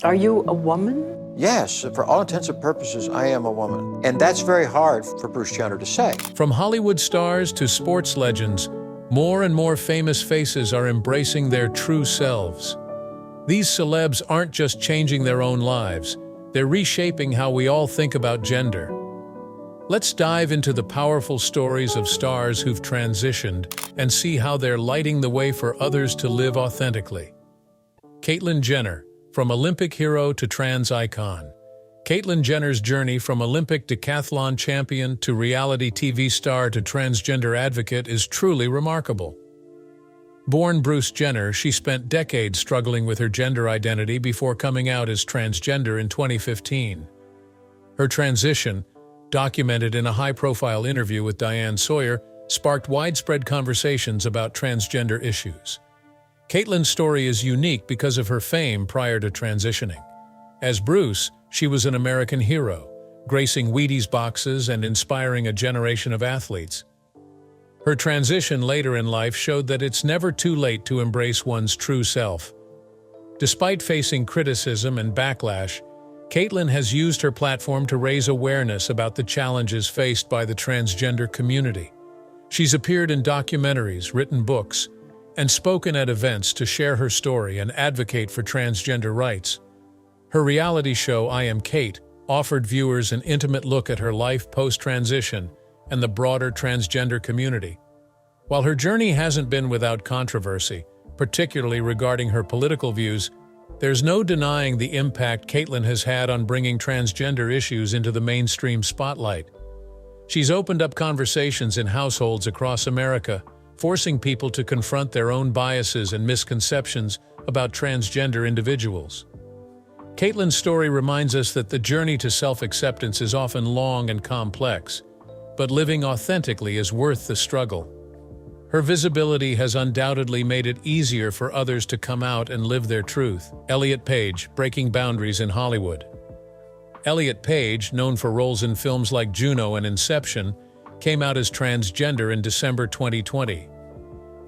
Are you a woman? Yes, for all intents and purposes, I am a woman. And that's very hard for Bruce Jenner to say. From Hollywood stars to sports legends, more and more famous faces are embracing their true selves. These celebs aren't just changing their own lives, they're reshaping how we all think about gender. Let's dive into the powerful stories of stars who've transitioned and see how they're lighting the way for others to live authentically. Caitlyn Jenner, from Olympic hero to trans icon. Caitlyn Jenner's journey from Olympic decathlon champion to reality TV star to transgender advocate is truly remarkable. Born Bruce Jenner, she spent decades struggling with her gender identity before coming out as transgender in 2015. Her transition, documented in a high-profile interview with Diane Sawyer, sparked widespread conversations about transgender issues. Caitlyn's story is unique because of her fame prior to transitioning. As Bruce, she was an American hero, gracing Wheaties boxes and inspiring a generation of athletes. Her transition later in life showed that it's never too late to embrace one's true self. Despite facing criticism and backlash, Caitlyn has used her platform to raise awareness about the challenges faced by the transgender community. She's appeared in documentaries, written books, and spoken at events to share her story and advocate for transgender rights. Her reality show, I Am Kate, offered viewers an intimate look at her life post-transition and the broader transgender community. While her journey hasn't been without controversy, particularly regarding her political views, there's no denying the impact Caitlyn has had on bringing transgender issues into the mainstream spotlight. She's opened up conversations in households across America, forcing people to confront their own biases and misconceptions about transgender individuals. Caitlyn's story reminds us that the journey to self-acceptance is often long and complex, but living authentically is worth the struggle. Her visibility has undoubtedly made it easier for others to come out and live their truth. Elliot Page, breaking boundaries in Hollywood. Elliot Page, known for roles in films like Juno and Inception, came out as transgender in December 2020.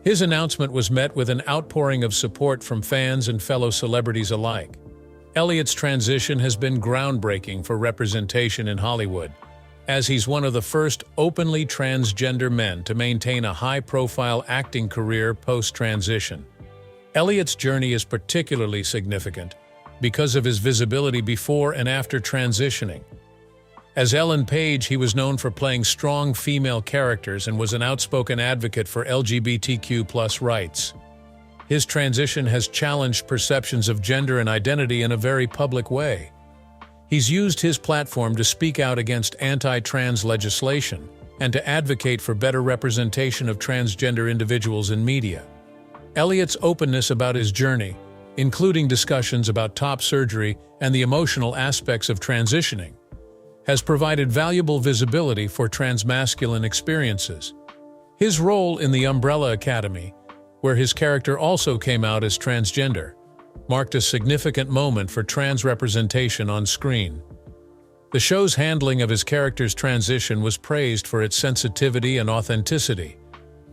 His announcement was met with an outpouring of support from fans and fellow celebrities alike. Elliot's transition has been groundbreaking for representation in Hollywood, as he's one of the first openly transgender men to maintain a high-profile acting career post-transition. Elliot's journey is particularly significant because of his visibility before and after transitioning. As Ellen Page, he was known for playing strong female characters and was an outspoken advocate for LGBTQ+ rights. His transition has challenged perceptions of gender and identity in a very public way. He's used his platform to speak out against anti-trans legislation and to advocate for better representation of transgender individuals in media. Elliot's openness about his journey, including discussions about top surgery and the emotional aspects of transitioning, has provided valuable visibility for transmasculine experiences. His role in the Umbrella Academy, where his character also came out as transgender, marked a significant moment for trans representation on screen. The show's handling of his character's transition was praised for its sensitivity and authenticity,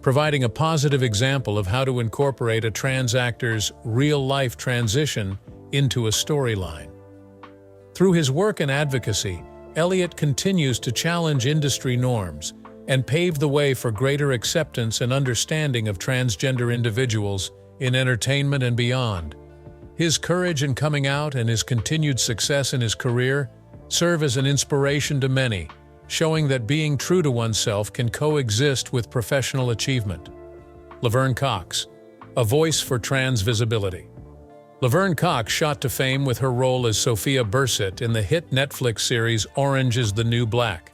providing a positive example of how to incorporate a trans actor's real-life transition into a storyline. Through his work and advocacy, Elliot continues to challenge industry norms and pave the way for greater acceptance and understanding of transgender individuals in entertainment and beyond. His courage in coming out and his continued success in his career serve as an inspiration to many, showing that being true to oneself can coexist with professional achievement. Laverne Cox, a voice for trans visibility. Laverne Cox shot to fame with her role as Sophia Bursett in the hit Netflix series Orange is the New Black.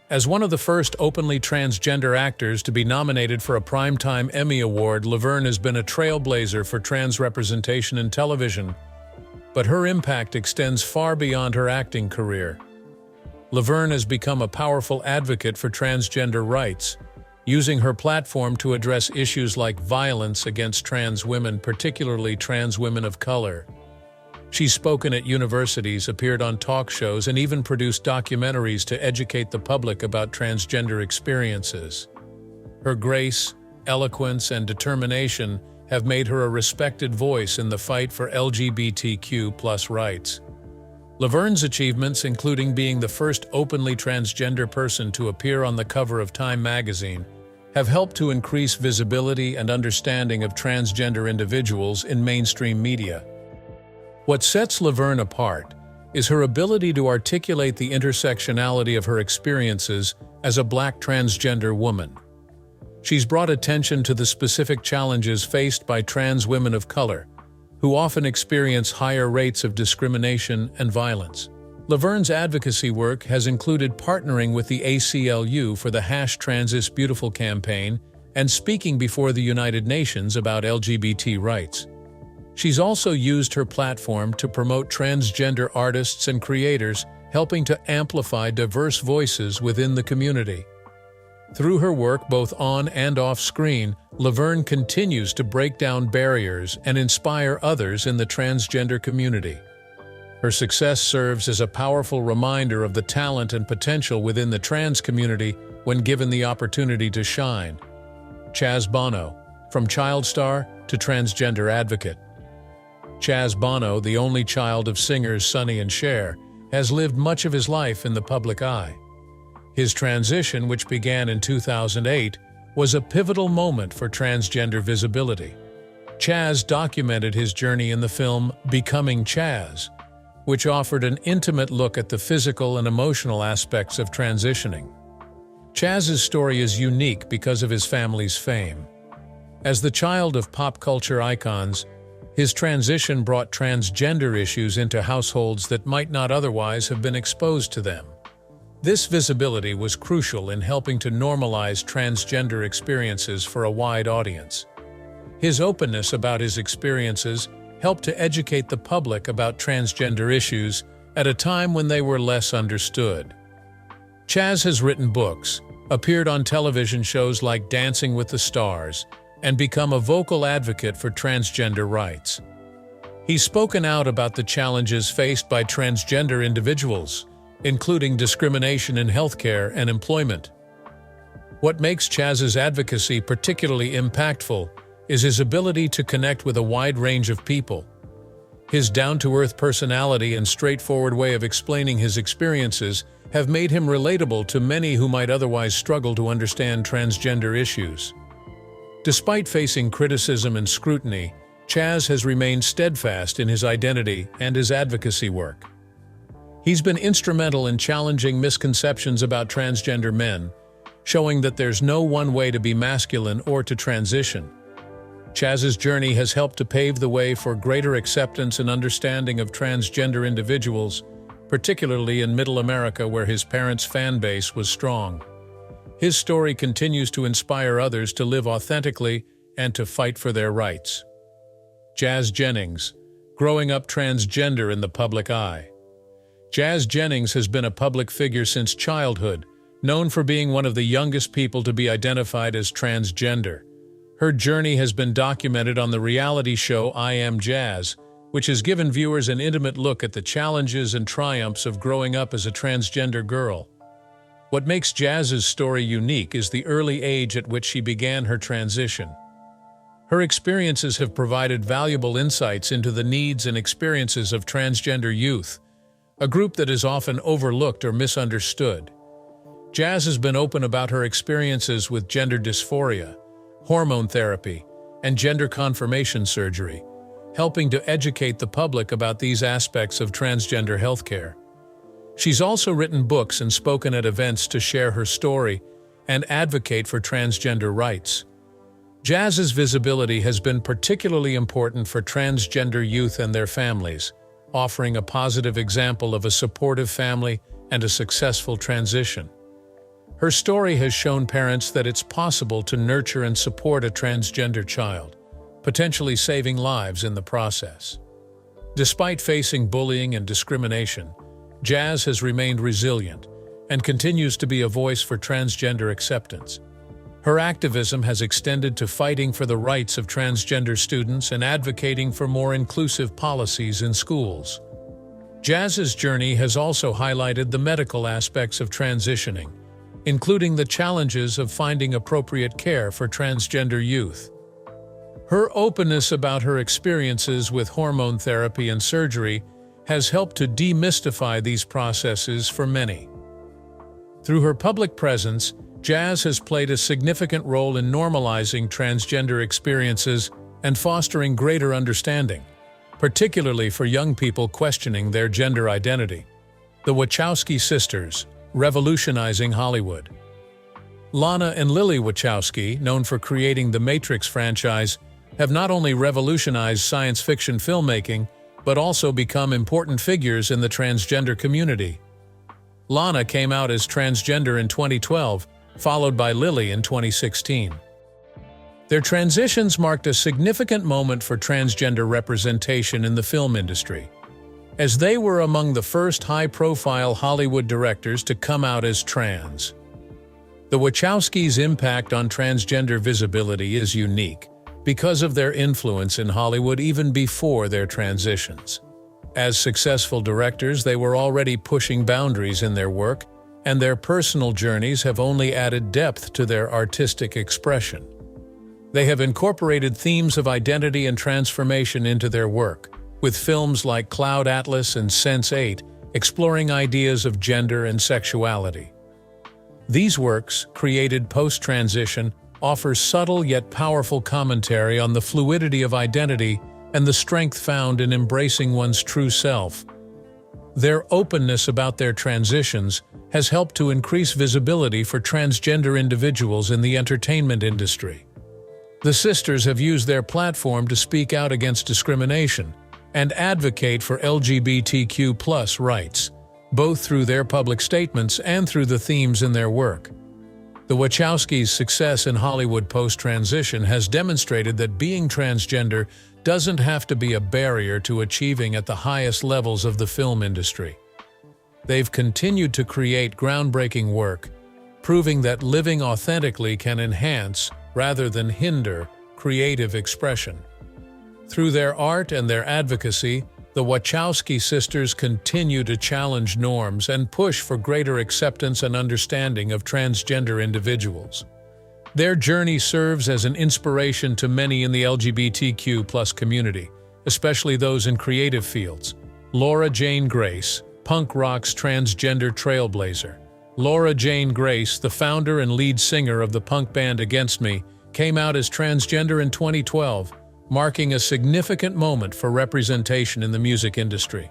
As one of the first openly transgender actors to be nominated for a Primetime Emmy Award, Laverne has been a trailblazer for trans representation in television, but her impact extends far beyond her acting career. Laverne has become a powerful advocate for transgender rights, using her platform to address issues like violence against trans women, particularly trans women of color. She's spoken at universities, appeared on talk shows, and even produced documentaries to educate the public about transgender experiences. Her grace, eloquence, and determination have made her a respected voice in the fight for LGBTQ+ rights. Laverne's achievements, including being the first openly transgender person to appear on the cover of Time magazine, have helped to increase visibility and understanding of transgender individuals in mainstream media. What sets Laverne apart is her ability to articulate the intersectionality of her experiences as a Black transgender woman. She's brought attention to the specific challenges faced by trans women of color, who often experience higher rates of discrimination and violence. Laverne's advocacy work has included partnering with the ACLU for the #TransIsBeautiful campaign and speaking before the United Nations about LGBT rights. She's also used her platform to promote transgender artists and creators, helping to amplify diverse voices within the community. Through her work both on and off screen, Laverne continues to break down barriers and inspire others in the transgender community. Her success serves as a powerful reminder of the talent and potential within the trans community when given the opportunity to shine. Chaz Bono, from child star to transgender advocate. Chaz Bono, the only child of singers Sonny and Cher, has lived much of his life in the public eye. His transition, which began in 2008, was a pivotal moment for transgender visibility. Chaz documented his journey in the film Becoming Chaz, which offered an intimate look at the physical and emotional aspects of transitioning. Chaz's story is unique because of his family's fame. As the child of pop culture icons, his transition brought transgender issues into households that might not otherwise have been exposed to them. This visibility was crucial in helping to normalize transgender experiences for a wide audience. His openness about his experiences helped to educate the public about transgender issues at a time when they were less understood. Chaz has written books, appeared on television shows like Dancing with the Stars, and become a vocal advocate for transgender rights. He's spoken out about the challenges faced by transgender individuals, including discrimination in healthcare and employment. What makes Chaz's advocacy particularly impactful is his ability to connect with a wide range of people. His down-to-earth personality and straightforward way of explaining his experiences have made him relatable to many who might otherwise struggle to understand transgender issues. Despite facing criticism and scrutiny, Chaz has remained steadfast in his identity and his advocacy work. He's been instrumental in challenging misconceptions about transgender men, showing that there's no one way to be masculine or to transition. Chaz's journey has helped to pave the way for greater acceptance and understanding of transgender individuals, particularly in Middle America where his parents' fan base was strong. His story continues to inspire others to live authentically and to fight for their rights. Jennings, growing up transgender in the public eye. Jennings has been a public figure since childhood, known for being one of the youngest people to be identified as transgender. Her journey has been documented on the reality show I Am Jazz, which has given viewers an intimate look at the challenges and triumphs of growing up as a transgender girl. What makes Jazz's story unique is the early age at which she began her transition. Her experiences have provided valuable insights into the needs and experiences of transgender youth, a group that is often overlooked or misunderstood. Chaz has been open about her experiences with gender dysphoria, hormone therapy, and gender confirmation surgery, helping to educate the public about these aspects of transgender healthcare. She's also written books and spoken at events to share her story and advocate for transgender rights. Chaz's visibility has been particularly important for transgender youth and their families, offering a positive example of a supportive family and a successful transition. Her story has shown parents that it's possible to nurture and support a transgender child, potentially saving lives in the process. Despite facing bullying and discrimination, Chaz has remained resilient and continues to be a voice for transgender acceptance. Her activism has extended to fighting for the rights of transgender students and advocating for more inclusive policies in schools. Chaz's journey has also highlighted the medical aspects of transitioning, including the challenges of finding appropriate care for transgender youth. Her openness about her experiences with hormone therapy and surgery has helped to demystify these processes for many. Through her public presence, Chaz has played a significant role in normalizing transgender experiences and fostering greater understanding, particularly for young people questioning their gender identity. The Wachowski sisters, revolutionizing Hollywood. Lana and Lily Wachowski, known for creating the Matrix franchise, have not only revolutionized science fiction filmmaking, but also become important figures in the transgender community. Lana came out as transgender in 2012, followed by Lily in 2016. Their transitions marked a significant moment for transgender representation in the film industry, as they were among the first high-profile Hollywood directors to come out as trans. The Wachowskis' impact on transgender visibility is unique because of their influence in Hollywood even before their transitions. As successful directors, they were already pushing boundaries in their work, and their personal journeys have only added depth to their artistic expression. They have incorporated themes of identity and transformation into their work, with films like Cloud Atlas and Sense8 exploring ideas of gender and sexuality. These works, created post-transition, offer subtle yet powerful commentary on the fluidity of identity and the strength found in embracing one's true self. Their openness about their transitions has helped to increase visibility for transgender individuals in the entertainment industry. The sisters have used their platform to speak out against discrimination and advocate for LGBTQ+ rights, both through their public statements and through the themes in their work. The Wachowskis' success in Hollywood post-transition has demonstrated that being transgender doesn't have to be a barrier to achieving at the highest levels of the film industry. They've continued to create groundbreaking work, proving that living authentically can enhance, rather than hinder, creative expression. Through their art and their advocacy, the Wachowski sisters continue to challenge norms and push for greater acceptance and understanding of transgender individuals. Their journey serves as an inspiration to many in the LGBTQ+ community, especially those in creative fields. Laura Jane Grace, punk rock's transgender trailblazer. Laura Jane Grace, the founder and lead singer of the punk band Against Me, came out as transgender in 2012, marking a significant moment for representation in the music industry.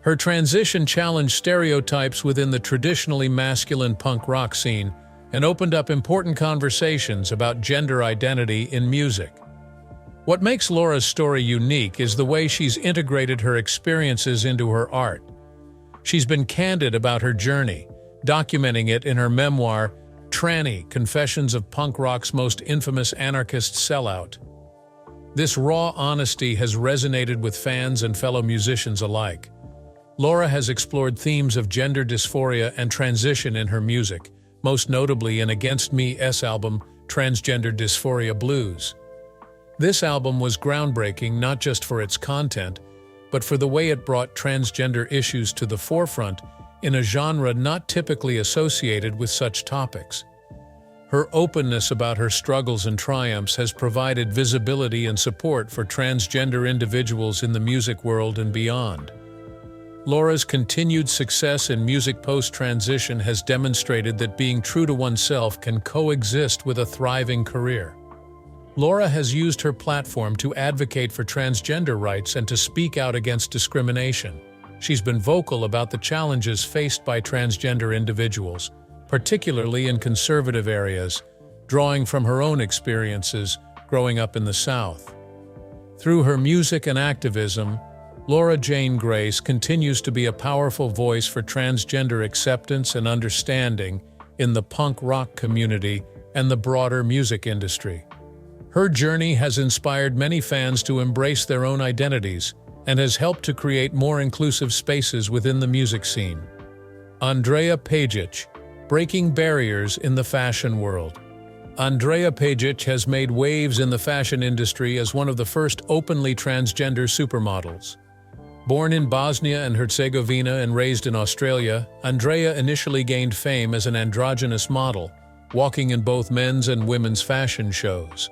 Her transition challenged stereotypes within the traditionally masculine punk rock scene and opened up important conversations about gender identity in music. What makes Laura's story unique is the way she's integrated her experiences into her art. She's been candid about her journey, documenting it in her memoir, Tranny: Confessions of Punk Rock's Most Infamous Anarchist Sellout. This raw honesty has resonated with fans and fellow musicians alike. Laura has explored themes of gender dysphoria and transition in her music, most notably in Against Me's album, Transgender Dysphoria Blues. This album was groundbreaking not just for its content, but for the way it brought transgender issues to the forefront in a genre not typically associated with such topics. Her openness about her struggles and triumphs has provided visibility and support for transgender individuals in the music world and beyond. Laura's continued success in music post-transition has demonstrated that being true to oneself can coexist with a thriving career. Laura has used her platform to advocate for transgender rights and to speak out against discrimination. She's been vocal about the challenges faced by transgender individuals, particularly in conservative areas, drawing from her own experiences growing up in the South. Through her music and activism, Laura Jane Grace continues to be a powerful voice for transgender acceptance and understanding in the punk rock community and the broader music industry. Her journey has inspired many fans to embrace their own identities and has helped to create more inclusive spaces within the music scene. Andreja Pejic, breaking barriers in the fashion world. Andreja Pejic has made waves in the fashion industry as one of the first openly transgender supermodels. Born in Bosnia and Herzegovina and raised in Australia, Andreja initially gained fame as an androgynous model, walking in both men's and women's fashion shows.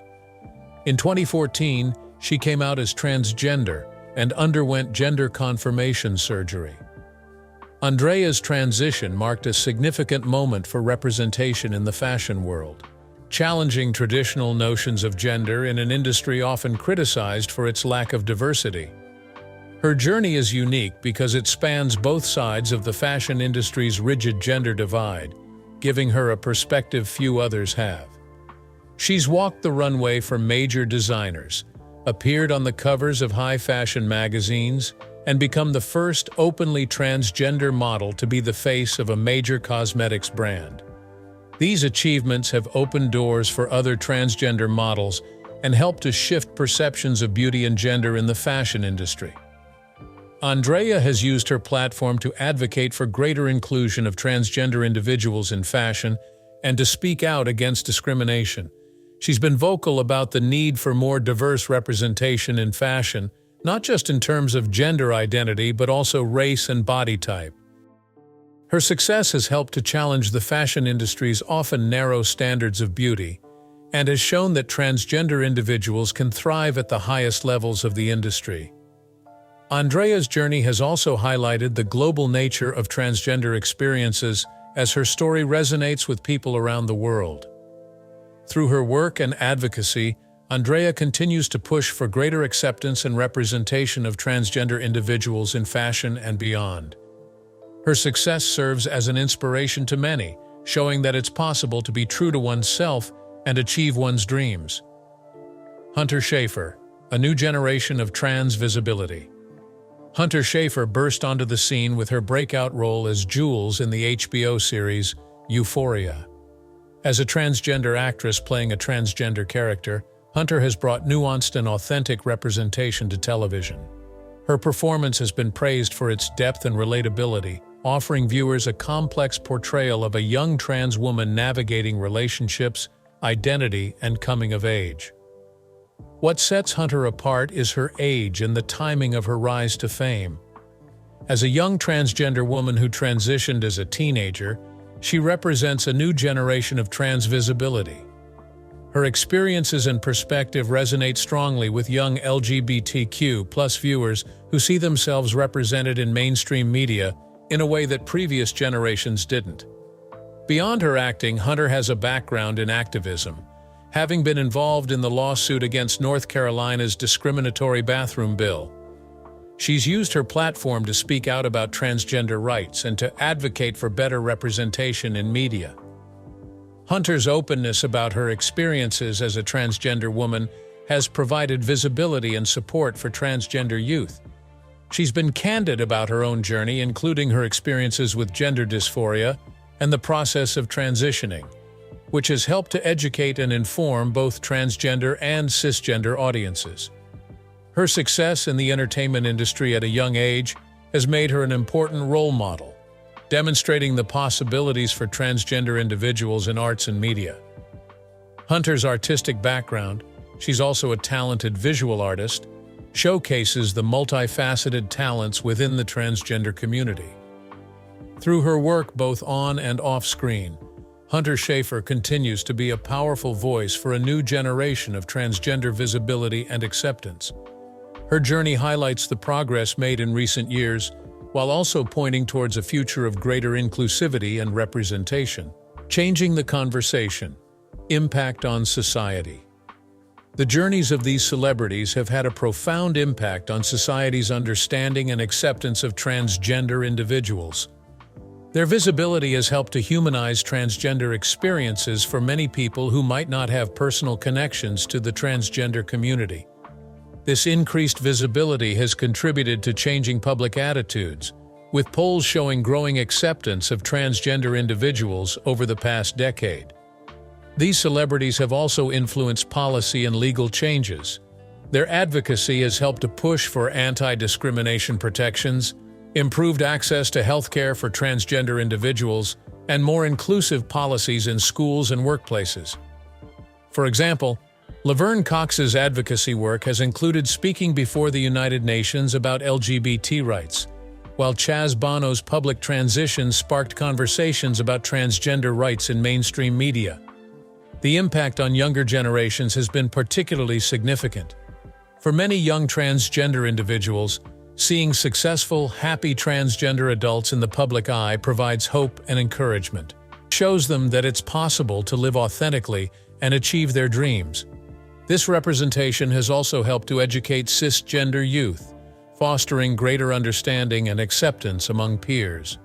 In 2014, she came out as transgender and underwent gender confirmation surgery. Andreja's transition marked a significant moment for representation in the fashion world, challenging traditional notions of gender in an industry often criticized for its lack of diversity. Her journey is unique because it spans both sides of the fashion industry's rigid gender divide, giving her a perspective few others have. She's walked the runway for major designers, appeared on the covers of high-fashion magazines, and become the first openly transgender model to be the face of a major cosmetics brand. These achievements have opened doors for other transgender models and helped to shift perceptions of beauty and gender in the fashion industry. Andreja has used her platform to advocate for greater inclusion of transgender individuals in fashion and to speak out against discrimination. She's been vocal about the need for more diverse representation in fashion, not just in terms of gender identity, but also race and body type. Her success has helped to challenge the fashion industry's often narrow standards of beauty, and has shown that transgender individuals can thrive at the highest levels of the industry. Andreja's journey has also highlighted the global nature of transgender experiences as her story resonates with people around the world. Through her work and advocacy, Andreja continues to push for greater acceptance and representation of transgender individuals in fashion and beyond. Her success serves as an inspiration to many, showing that it's possible to be true to oneself and achieve one's dreams. Hunter Schafer, a new generation of trans visibility. Hunter Schafer burst onto the scene with her breakout role as Jules in the HBO series Euphoria. As a transgender actress playing a transgender character, Hunter has brought nuanced and authentic representation to television. Her performance has been praised for its depth and relatability, offering viewers a complex portrayal of a young trans woman navigating relationships, identity, and coming of age. What sets Hunter apart is her age and the timing of her rise to fame. As a young transgender woman who transitioned as a teenager, she represents a new generation of trans visibility. Her experiences and perspective resonate strongly with young LGBTQ+ viewers who see themselves represented in mainstream media in a way that previous generations didn't. Beyond her acting, Hunter has a background in activism, having been involved in the lawsuit against North Carolina's discriminatory bathroom bill. She's used her platform to speak out about transgender rights and to advocate for better representation in media. Hunter's openness about her experiences as a transgender woman has provided visibility and support for transgender youth. She's been candid about her own journey, including her experiences with gender dysphoria and the process of transitioning, which has helped to educate and inform both transgender and cisgender audiences. Her success in the entertainment industry at a young age has made her an important role model, demonstrating the possibilities for transgender individuals in arts and media. Hunter's artistic background, she's also a talented visual artist, showcases the multifaceted talents within the transgender community. Through her work both on and off-screen, Hunter Schafer continues to be a powerful voice for a new generation of transgender visibility and acceptance. Her journey highlights the progress made in recent years, while also pointing towards a future of greater inclusivity and representation. Changing the conversation. Impact on society. The journeys of these celebrities have had a profound impact on society's understanding and acceptance of transgender individuals. Their visibility has helped to humanize transgender experiences for many people who might not have personal connections to the transgender community. This increased visibility has contributed to changing public attitudes, with polls showing growing acceptance of transgender individuals over the past decade. These celebrities have also influenced policy and legal changes. Their advocacy has helped to push for anti-discrimination protections, improved access to healthcare for transgender individuals, and more inclusive policies in schools and workplaces. For example, Laverne Cox's advocacy work has included speaking before the United Nations about LGBT rights, while Chaz Bono's public transition sparked conversations about transgender rights in mainstream media. The impact on younger generations has been particularly significant. For many young transgender individuals, seeing successful, happy transgender adults in the public eye provides hope and encouragement. It shows them that it's possible to live authentically and achieve their dreams. This representation has also helped to educate cisgender youth, fostering greater understanding and acceptance among peers.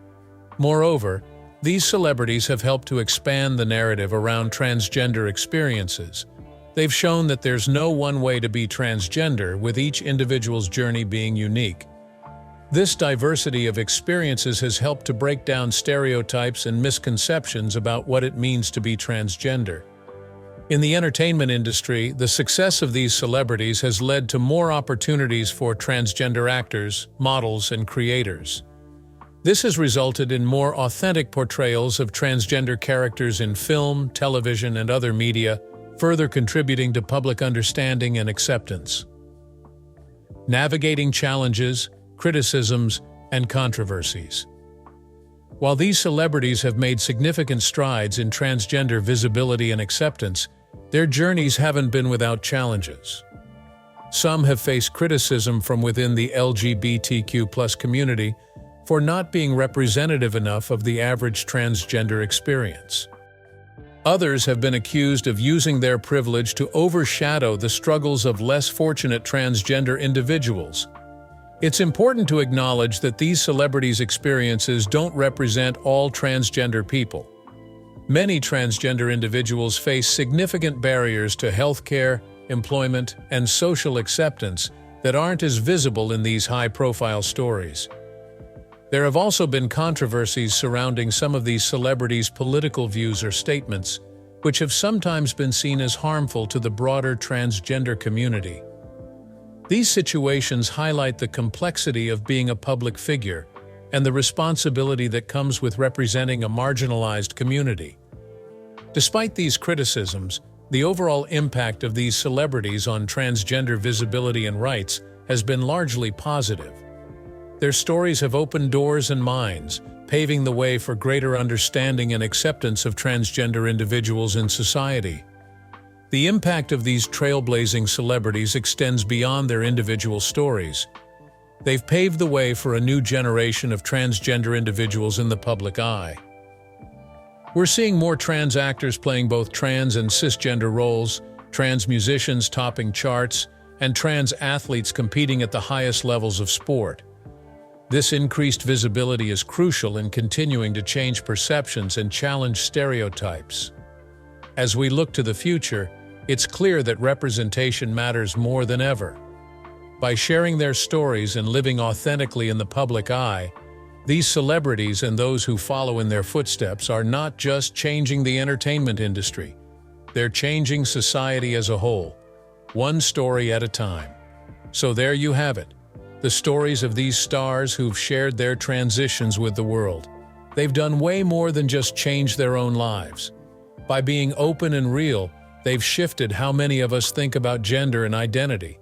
Moreover, these celebrities have helped to expand the narrative around transgender experiences. They've shown that there's no one way to be transgender, with each individual's journey being unique. This diversity of experiences has helped to break down stereotypes and misconceptions about what it means to be transgender. In the entertainment industry, the success of these celebrities has led to more opportunities for transgender actors, models, and creators. This has resulted in more authentic portrayals of transgender characters in film, television, and other media, further contributing to public understanding and acceptance. Navigating challenges, criticisms, and controversies. While these celebrities have made significant strides in transgender visibility and acceptance, their journeys haven't been without challenges. Some have faced criticism from within the LGBTQ+ community for not being representative enough of the average transgender experience. Others have been accused of using their privilege to overshadow the struggles of less fortunate transgender individuals. It's important to acknowledge that these celebrities' experiences don't represent all transgender people. Many transgender individuals face significant barriers to healthcare, employment, and social acceptance that aren't as visible in these high-profile stories. There have also been controversies surrounding some of these celebrities' political views or statements, which have sometimes been seen as harmful to the broader transgender community. These situations highlight the complexity of being a public figure and the responsibility that comes with representing a marginalized community. Despite these criticisms, the overall impact of these celebrities on transgender visibility and rights has been largely positive. Their stories have opened doors and minds, paving the way for greater understanding and acceptance of transgender individuals in society. The impact of these trailblazing celebrities extends beyond their individual stories. They've paved the way for a new generation of transgender individuals in the public eye. We're seeing more trans actors playing both trans and cisgender roles, trans musicians topping charts, and trans athletes competing at the highest levels of sport. This increased visibility is crucial in continuing to change perceptions and challenge stereotypes. As we look to the future, it's clear that representation matters more than ever. By sharing their stories and living authentically in the public eye, these celebrities and those who follow in their footsteps are not just changing the entertainment industry, they're changing society as a whole, one story at a time. So there you have it, the stories of these stars who've shared their transitions with the world. They've done way more than just change their own lives. By being open and real, they've shifted how many of us think about gender and identity.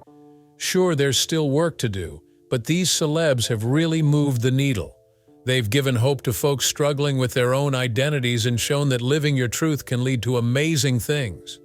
Sure, there's still work to do, but these celebs have really moved the needle. They've given hope to folks struggling with their own identities and shown that living your truth can lead to amazing things.